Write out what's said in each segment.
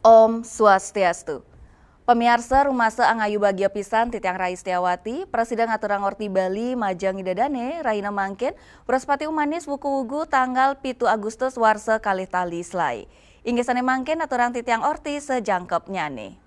Om Swastiastu. Pemirsa Rumase Angayu Bagia Pisan Titiang Rai Setiawati, Presiden Aturang Orti Bali Majang Idadane, Raina Mangkin, Praspati Umanis Wuku-Wugu tanggal 7 Agustus warsa kalih tali selai. Inggesane mangkin Aturang Titiang Orti sejangkep nyane.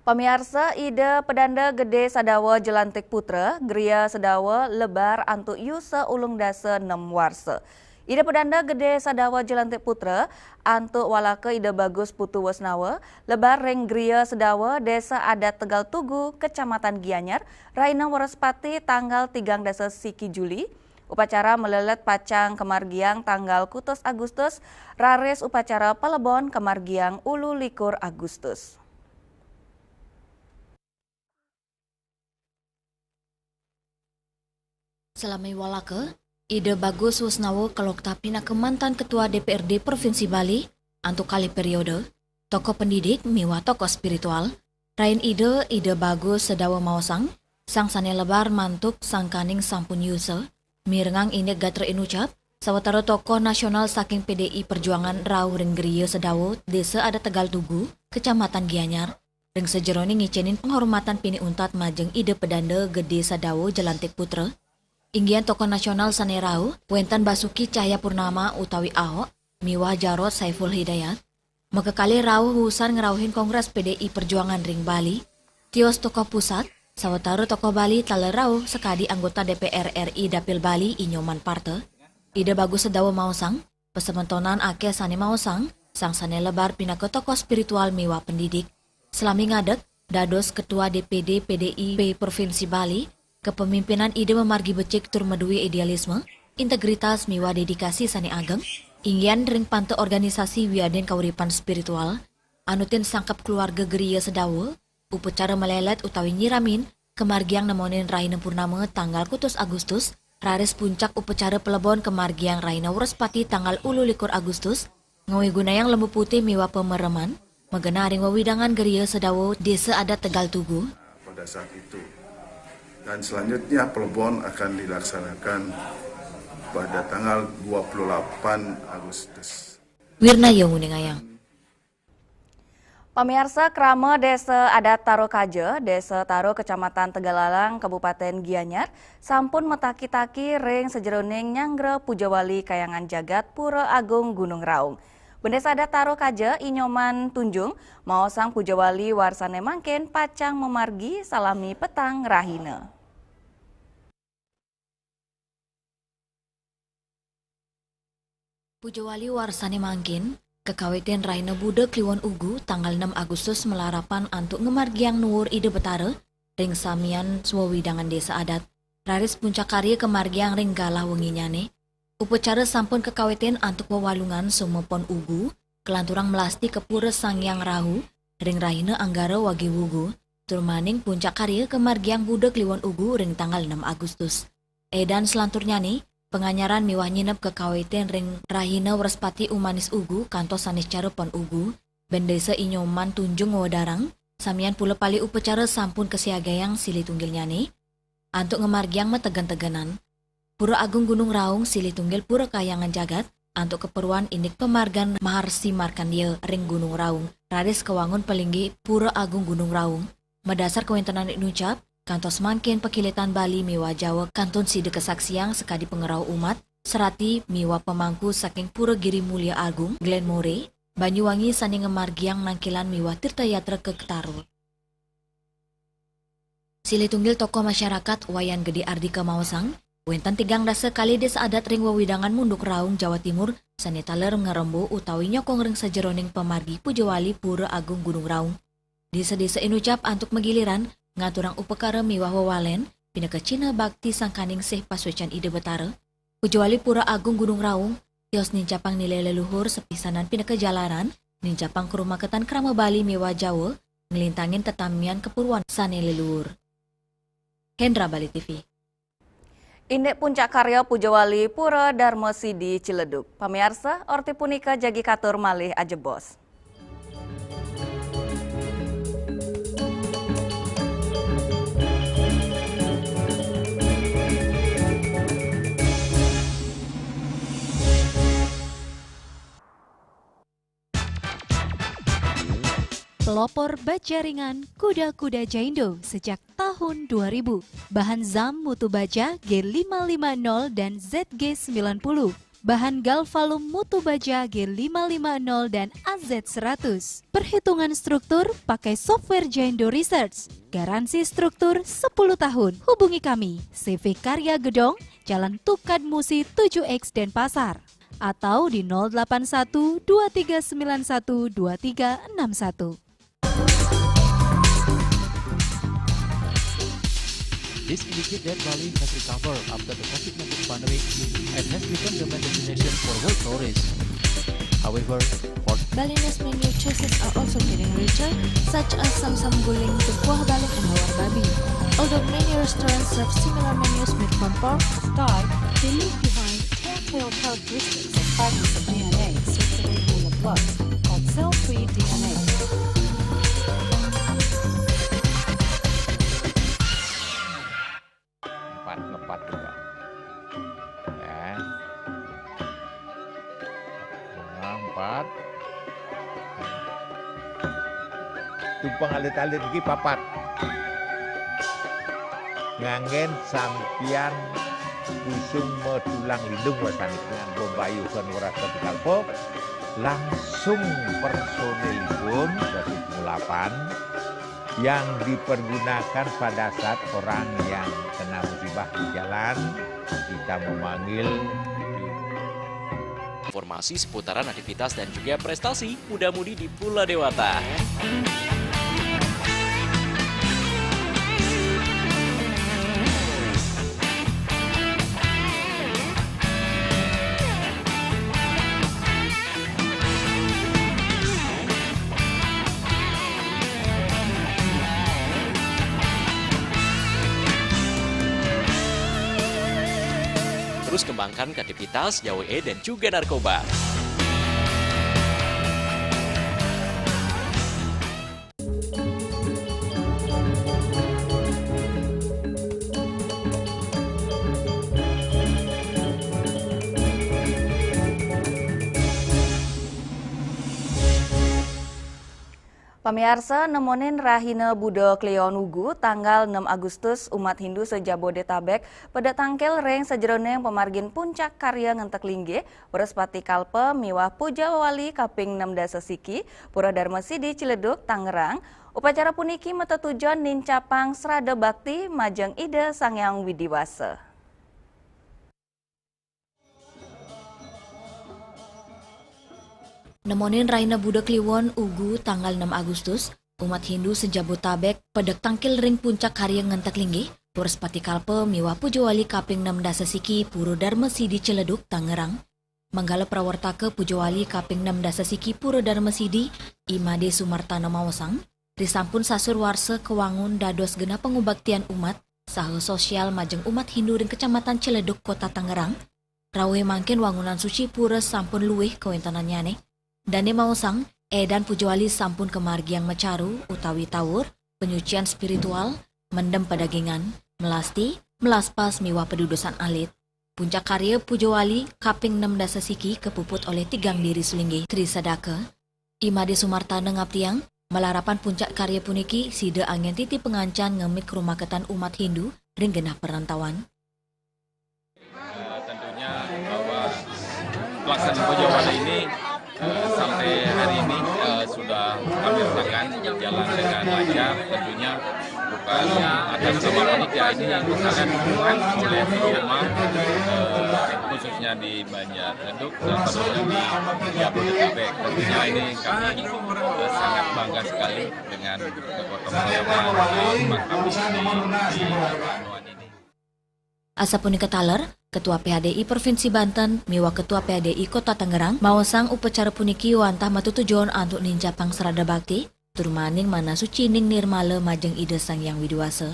Pemirsa, ide pedanda gede Sadawa Jelantik Putra, Gria Sadawa lebar antuk yusa ulung dasa 6 warsa. Ide pedanda gede Sadawa Jelantik Putra, antuk walaka ide bagus putu wasnawa, lebar ring Gria Sadawa desa adat Tegal Tugu, Kecamatan Gianyar, Raina Waraspati tanggal 3 dasa Siki Juli. Upacara melelet pacang kemargiang tanggal kutus Agustus, rares upacara pelebon kemargiang ulu likur Agustus. Selama walaka, ide bagus wasnawo kalau tapina ke mantan Ketua DPRD Provinsi Bali, antuk kali periode, tokoh pendidik miwa tokoh spiritual, rain ide bagus sedawa maosang, sang sane lebar mantuk sangkaning sampun yusa, mirengang ini gatre inucap, sawatara tokoh nasional saking PDI Perjuangan Rau ring Gria Sedawo, desa ada Tegal Tugu, Kecamatan Gianyar, ring sejeroni ngicenin penghormatan pini untat majeng ide pedanda gede Sadawo Jelantik Putra, inggian tokoh nasional Sanerau, Wentan Basuki Cahaya Purnama utawi Ahok, miwah Jarod Saiful Hidayat, mekekali rau husan ngerauhin Kongres PDI Perjuangan ring Bali, tios tokoh pusat, sawataru tokoh Bali talerau sekadi anggota DPR RI Dapil Bali Inyoman Parte, ide bagus sedawa mausang, pesementonan ake sane mausang, sang sane lebar pina ke tokoh spiritual miwah pendidik, selami ngadek, dados Ketua DPD PDI Provinsi Bali, kepemimpinan ide memargi becik tur medui idealisme, integritas miwa dedikasi sani ageng, inggian ring pante organisasi wiaden kauripan spiritual, anutin sangkap keluarga Gria Sedawo, upacara melelet utawi nyiramin, kemargiang nemonin Raina Purnama tanggal kutus Agustus, raris puncak upacara pelebon kemargiang Raina Waraspati tanggal ulu likur Agustus, ngawi gunayang lembu putih miwa pemereman, megena ring wawidangan Gria Sedawo desa adat Tegal Tugu. Pada saat itu. Dan selanjutnya pelebon akan dilaksanakan pada tanggal 28 Agustus. Wirna Yonguningayang. Pemirsa Krama Desa Adat Taro Kaje, Desa Taro Kecamatan Tegalalang, Kabupaten Gianyar, sampun metaki-taki ring sejeroning nyanggra Pujawali Kayangan Jagat Pura Agung Gunung Raung. Bendesa Adat Taro Kaje Inyoman Tunjung, mau sang Pujawali warsane mangkin pacang memargi salami petang rahina. Pujawali warsane mangkin, kekawiten Raina Buda Kliwon Ugu tanggal 6 Agustus melarapan antuk ngemargiang nuwur ide betara, ring samian swawidangan desa adat, raris puncak karya kemargiang ring galah wenginyane, upacara sampun kekawiten antuk wawalungan sumepon Ugu, kelanturang melasti kepura Sangyang Rahu, ring Raina Anggara Wagi Wugu, turmaning puncak karya kemargiang Buda Kliwon Ugu ring tanggal 6 Agustus. Edan selanturnya nih, penganyaran miwah nyinep kekawiten ring Rahina Waraspati Umanis Ugu kantos sanis carepon Ugu, bendesa Inyoman Tunjung Wadarang, samian pula pali upacara sampun kesiagayang sili tunggilnya nih, antuk ngemargiang metegan-teganan. Pura Agung Gunung Raung sili tunggil Pura Kayangan Jagat, antuk keperluan indik pemargan Maharsi Markandia ring Gunung Raung, raris kewangun pelinggi Pura Agung Gunung Raung, medasar kewentanan inucap, kantos mangkin pekilitan Bali miwa Jawa kantun side kesaksiang sekadi pengerau umat, serati miwa pemangku saking Pura Giri Mulia Agung, Glen More, Banyuwangi sani ngemargiang nangkilan miwa Tirta Yatra ke Ketaro. Sili tunggil tokoh masyarakat Wayan Gede Ardika Mawasang, wentan 3 dasa kali desa adat ring wawidangan Munduk Raung Jawa Timur, sani taler ngerembo utawi nyokong ring sajeroning pemargi Pujawali Pura Agung Gunung Raung. Desa-desa inucap antuk megiliran, ngaturang upakara miwah wawalen, pina ke Cina bakti sangkaning seh paswecan ide betara, Pujawali Pura Agung Gunung Raung, tios nincapang nilai leluhur sepisanan pina ke jalaran, nincapang kerumaketan Krama Bali miwah Jawa, ngelintangin tetamian kepurwan sane leluhur. Hendra Bali TV. Indek puncak karya Pujawali Pura Darmo Sidi Ciledug. Pamirsa, orti punika jagi katur malih ajebos. pelopor baja ringan kuda-kuda Jaindo sejak tahun 2000. Bahan ZAM mutu baja G550 dan ZG90. Bahan Galvalum mutu baja G550 dan AZ100. Perhitungan struktur pakai software Jaindo Research. Garansi struktur 10 tahun. Hubungi kami, CV Karya Gedong, Jalan Tukad Musi 7X Denpasar. Atau di 081 2391 2361. This indicates that Bali has recovered after the COVID-19 pandemic and has become the main destination for world tourists. However, Balinese menu choices are also getting richer, such as Samsam Guling, Kuah Balik, and Hawar Babi. Although many restaurants serve similar menus made from pork, style, they leave behind telltale characteristics of fragments of DNA circulating in the blood, called cell-free DNA. Ngepat juga. Ya. Bunga 4. Tumpang alit-alit lagi papat. Ngangen sampian busung metulang hidung wasanik dengan bombayu kan warasa dikalpo langsung personilipun dari 8 yang dipergunakan pada saat orang yang kena musibah di jalan kita memanggil. Informasi seputaran aktivitas dan juga prestasi muda-mudi di Pulau Dewata. Terus kembangkan kreativitas, JWE, dan juga narkoba. Pamiarsa nemonin Rahina Budo Kleon Ugu tanggal 6 Agustus umat Hindu sejabodetabek pada tangkel reng sejeroneng pemargin puncak karya ngentek lingge Purespati Kalpe miwah Puja Wali kaping 6 dasa siki Pura Dharma Sidi Ciledug Tangerang. Upacara puniki mata tujuan nincapang Srada Bakti Majeng Ida Sangyang Widiwasa. Nemonin Raina Budo Kliwon Ugu tanggal 6 Agustus, umat Hindu sejabotabek pedek tangkil ring puncak karya ngentek linggi, Purespati Kalpe miwah Pujawali kaping 6 dasa siki Pura Dharma Sidi Ciledug Tangerang. Manggala prawartake Pujawali kaping 6 dasa siki Pura Dharma Sidi Imade Sumartana Mawasang, risampun sasur warse kewangun dados genap pengubaktian umat, saha sosial majeng umat Hindu ring kecamatan Ciledug Kota Tangerang. Rawe mangkin wangunan suci pura sampun luwih kawentananyane. Dane Mawasang, edan Pujawali sampun kemargiang mecaru, utawi tawur, penyucian spiritual, mendem pedagingan, melasti, melaspas miwah pedudusan alit. Puncak karya Pujawali kaping 6 dasa siki kepuput oleh tigang diri sulinggi Tri Sadake. Imade Sumartana ngaptiang, melarapan puncak karya puniki sida angin titi pengancan ngemit kerumaketan umat Hindu ring genah perantauan. Tentunya bahwa pelaksanaan Pujawali ini sampai hari ini sudah kami rasakan berjalan dengan lancar. Tentunya bukan atas nama panitia ini yang sangat dibutuhkan oleh semua, khususnya di Banjarnegara dan khususnya di Jabodetabek. Tentunya ini kami sangat bangga sekali dengan kegotong royongan umat kami di Anuan ini. Asapuni ketaler, Ketua PHDI Provinsi Banten, miwa Ketua PHDI Kota Tangerang, mawasang upacara puniki wantah matutujon antuk nincapang Srada Bakti, turmaning mana sucining nirmale majeng Ida Sangyang Widiwasa.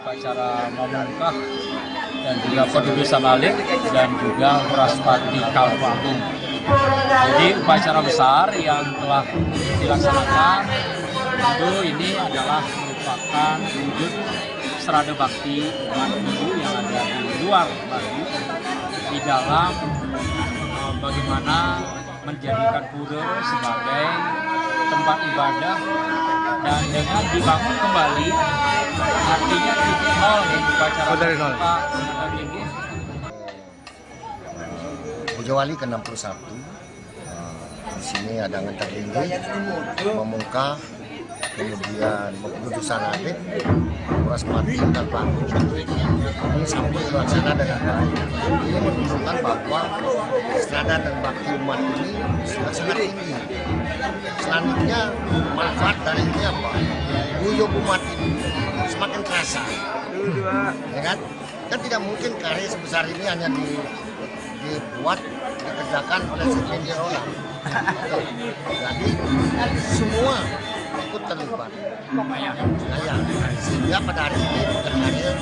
Upacara memungkah dan juga pedudusan alit dan juga Purespati Kalpe Agung. Jadi upacara besar yang telah dilaksanakan tentu ini adalah merupakan wujud Srada Bakti umat Hindu yang ada di luar Bali di dalam bagaimana menjadikan pura sebagai tempat ibadah, dan dengan dibangun kembali artinya titik nol upacara dari nol. tinggi. Bojowali ke-61. Di sini ada ngentak tinggi, memungkah, kemudian keputusan adat, Kuras Mati dan Panggung. Ini sampai terlaksana dengan baik. Ini menunjukkan bahwa strada dan bakti umat ini sudah sangat tinggi. Selanjutnya manfaat dari ini apa? Guyup umat ini semakin terasa. Ya kan? Kan tidak mungkin karya sebesar ini hanya dibuat, dikerjakan oleh segelintir orang. Jadi semua ikut terlibat. Sehingga pada hari ini bukan karya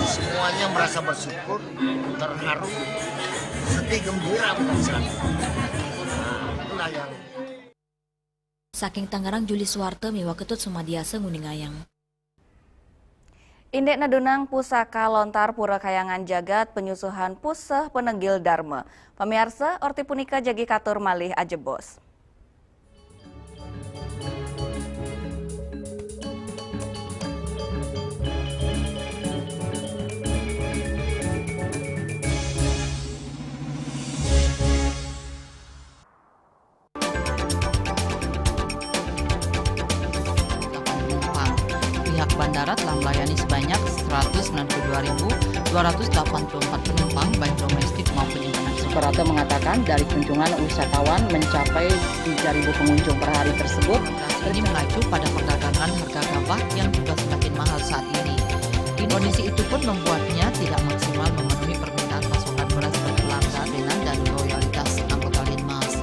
semuanya merasa bersyukur, terharu, sedih, gembira bukan sekali. Itulah yang Saking Tangerang Juli Suwarte miwa ketut sumadiasa nguningayang. Indek nadunang pusaka lontar pura kayangan jagat penyusuhan puseh penegil dharma. Pemirsa, orti punika jagi katur malih ajebos. Pihak bandara telah melayani sebanyak 192.284 penumpang baik domestik maupun internasional. Suprapto mengatakan dari kunjungan wisatawan mencapai 3.000 pengunjung per hari tersebut. Ini mengacu pada perdagangan harga gabah yang juga semakin mahal saat ini. Kondisi itu pun membuatnya tidak maksimal memenuhi permintaan pasokan beras bagi pelanggan dan loyalitas anggota Linmas.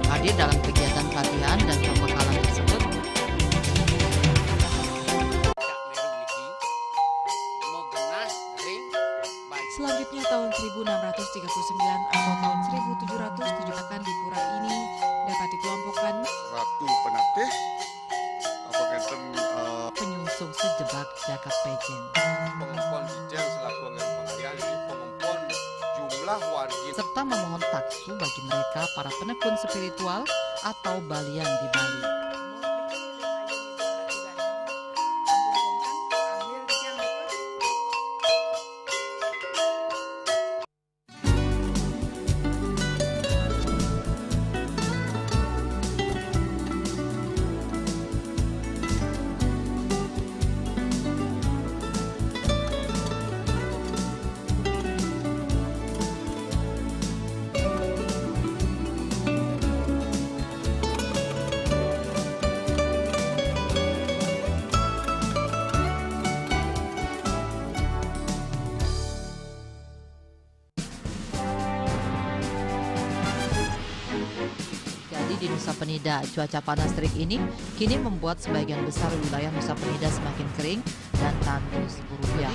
Hadir dalam kegiatan pelatihan dan pembekalan tersebut, selanjutnya tahun 1639 atau tahun 1707 akan di pura ini dapat dikelompokkan Ratu Penatih, penyungsung sejebak jagat pejen. Pengumpul Ijen selaku anggaran pengalian di pengumpul jumlah warga serta memohon taksu bagi mereka para penekun spiritual atau balian di Bali. Di Nusa Penida, cuaca panas terik ini kini membuat sebagian besar wilayah Nusa Penida semakin kering dan tandus Rp1.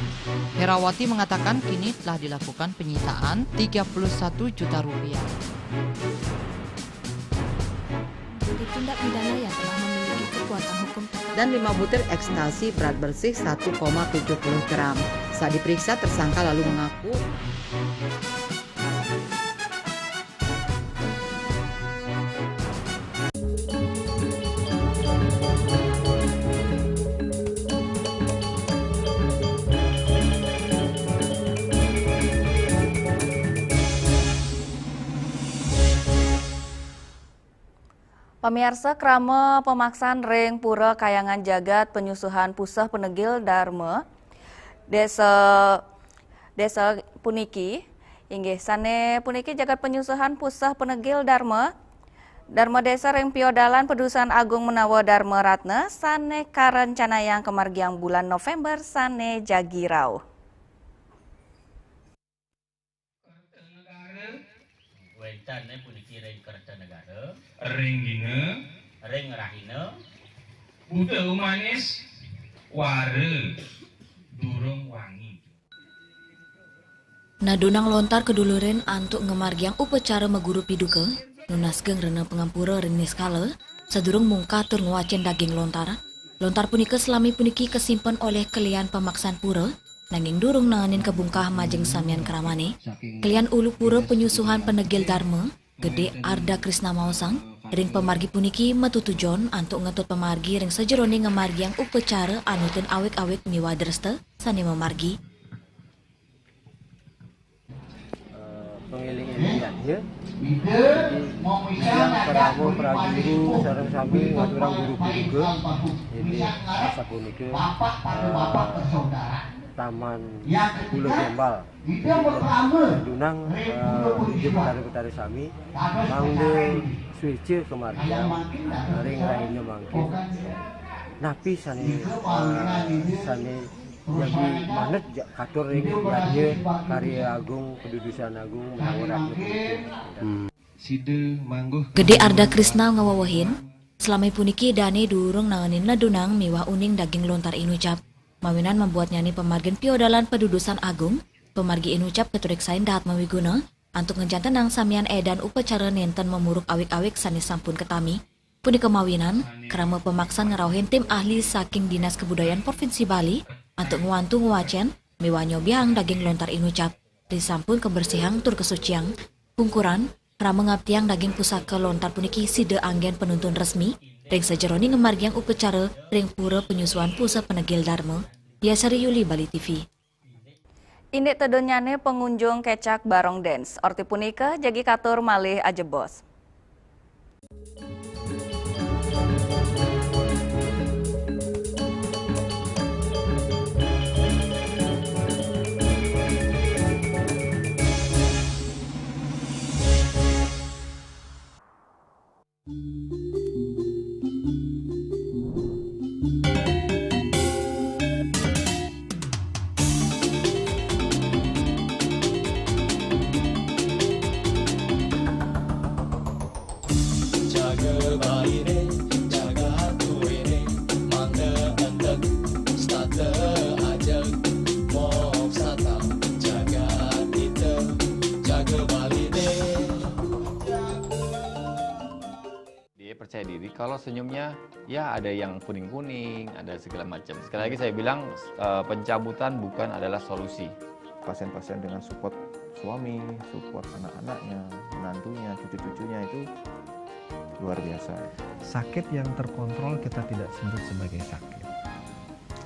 Herawati mengatakan kini telah dilakukan penyitaan Rp31 juta. Tindak pidana yang telah memiliki kekuatan hukum Dan 5 butir ekstasi berat bersih 1,70 gram. Saat diperiksa, tersangka lalu mengaku Pemirsa, krama pemaksaan ring pura kayangan jagat penyusuhan puseh penegil dharma desa puniki inggih sane puniki jagat penyusuhan puseh penegil dharma desa ring piodalan pedusan agung menawa dharma ratna sane karencana yang kemargiang bulan November sane jagirau. Waitannya puniki ring Kertanegara, ring dina, ring rahina, buta manis, wara, durung wangi. Nadunang lontar keduluren antuk ngemargiang upacara meguru piduke, nunas geng rena pengampura ring niskala, sedurung mungka tur nguacen daging lontar. Lontar punika selami puniki kesimpan oleh kalian pemaksaan pura, nanging durung nanganin kebungkah majeng samian keramane. Kalian ulu pura penyusuhan penegil dharma, Gede Arda Krisna Mausang, Ring pemargi puniki metu tujon antuk ngetut pemargi ring sejeroni ngemargi yang upacara anutin awek-awek miwa derste sani memargi. Pengiling-ilingan ya. Yang pramu prajuru sareng sami ngaturang guru-guru ke. Jadi masa puniki Taman Pulau Jombal. Junang di petari-petari sami mangde switch kemargian ring raine mangke. Napi sani jadi manet katur ring yadnya karya agung kedudusan agung menawar Side mangguh Gede Arda Krisna ngawawahin selama puniki dane durung nanganin ledunang miwah uning daging lontar inucap. Mawinan membuat nyanyi pemargin piodalan pedudusan agung pemargi inucap keturik sain dahat mawiguna antuk ngejantenang samian edan upacara nenten memuruk awik-awik sani sampun ketami. Puni kemawinan kerama pemaksan ngerauhin tim ahli saking Dinas Kebudayaan Provinsi Bali antuk nguantu nguacen miwanyo biang daging lontar inucap. Disampun kebersihan tur kesuciang pungkuran kerama ngaptiang daging pusaka lontar puniki side anggen penuntun resmi ring sejeroni ngemargiang upacara ring pura penyusuan pusat penegil Dharma. Biasari Yuli, Bali TV. Indek tedonyane pengunjung kecak barong dance. Orti punika jagi katur malih ajebos. Percaya diri kalau senyumnya ya ada yang kuning-kuning, ada segala macam. Sekali lagi saya bilang pencabutan bukan adalah solusi. Pasien-pasien dengan support suami, support anak-anaknya, menantunya, cucu-cucunya itu luar biasa. Sakit yang terkontrol kita tidak sebut sebagai sakit.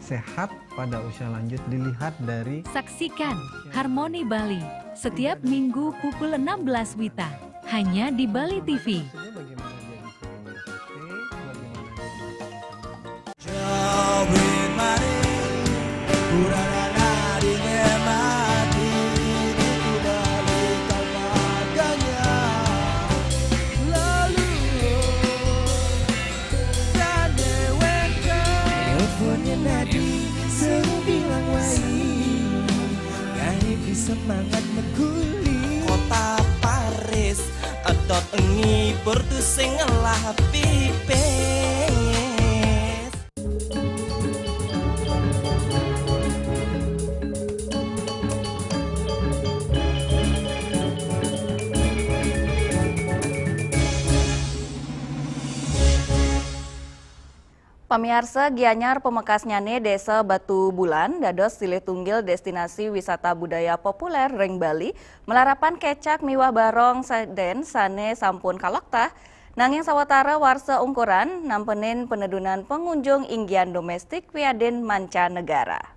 Sehat pada usia lanjut dilihat dari... Saksikan Harmoni Bali setiap minggu pukul 16 WITA hanya di Bali TV. Semangat meguli kota Paris edot ngibur tu sing ngelah pipes. Pamiarsa Gianyar pemekasnyane Desa Batu Bulan dados silih tunggil destinasi wisata budaya populer ring Bali melarapan kecak miwah barong den sane sampun kalokta nanging sawatara warsa ungkuran nampenin penedunan pengunjung inggian domestik wiaden mancanegara.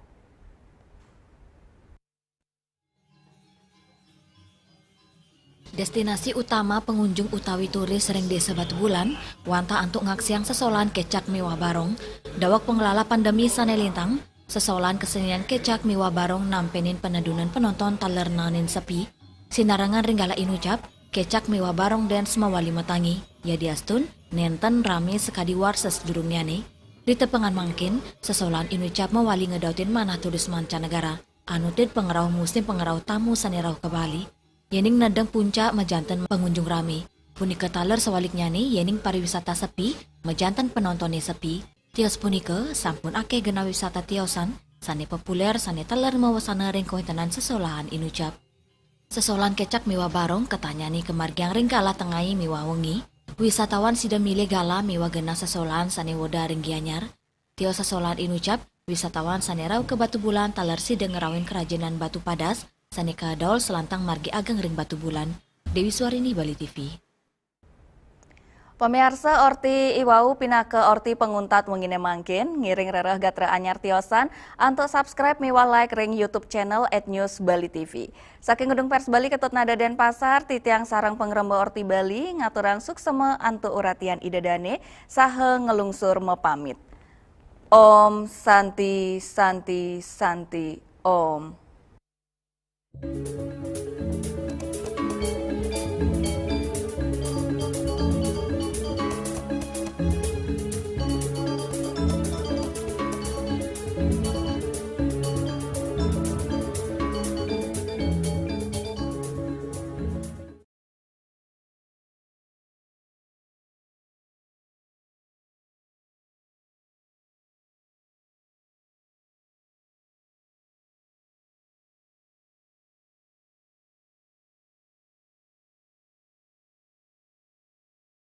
Destinasi utama pengunjung utawi turis ring Desa Batu Bulan, wanta antuk ngaksiang sesolan kecak miwah barong, dawak pengelola pandemi sane lintang, sesolan kesenian kecak miwah barong nampenin penedunan penonton taler nanin sepi, sinarangan ringgala inucap, kecak miwah barong dance mawali metangi, ya diastun, nenten rame sekadi warses durungnyane, di tepengan mangkin, sesolan inucap mawali ngedautin manah turis mancanegara, anutin pengerau musim pengerau tamu sane rauh ke Bali, yening nadang puncak majantan pengunjung rame. Punika taler sewaliknya nih yening pariwisata sepi, majantan penontonnya sepi. Tios punika sampun ake gena wisata tiosan, sane populer sane taler mawasana ring kohintanan sesolahan inucap. Sesolan kecak miwa barong katanya nih kemargiang ring kala tengai miwa wengi. Wisatawan sida milih gala miwa gena sesolahan sane woda ring Gianyar. Tio sesolahan inucap, wisatawan sane rau ke Batu Bulan taler sida ngerawin kerajinan batu padas, Sanika Daul selantang margi ageng ring Batu Bulan. Dewi Suarini, Bali TV. Pemirsa orti iwau pinake orti penguntat mengine mangkin, ngiring rereh gatra anyar tiosan, antuk subscribe miwa like ring YouTube channel @news Bali TV. Saking Gedung Pers Bali Ketut Nada Denpasar, titiang sarang pengrembo orti Bali, ngaturan sukseme antuk uratian idedane, sahe ngelungsur mepamit. Om Santi Santi Santi Om.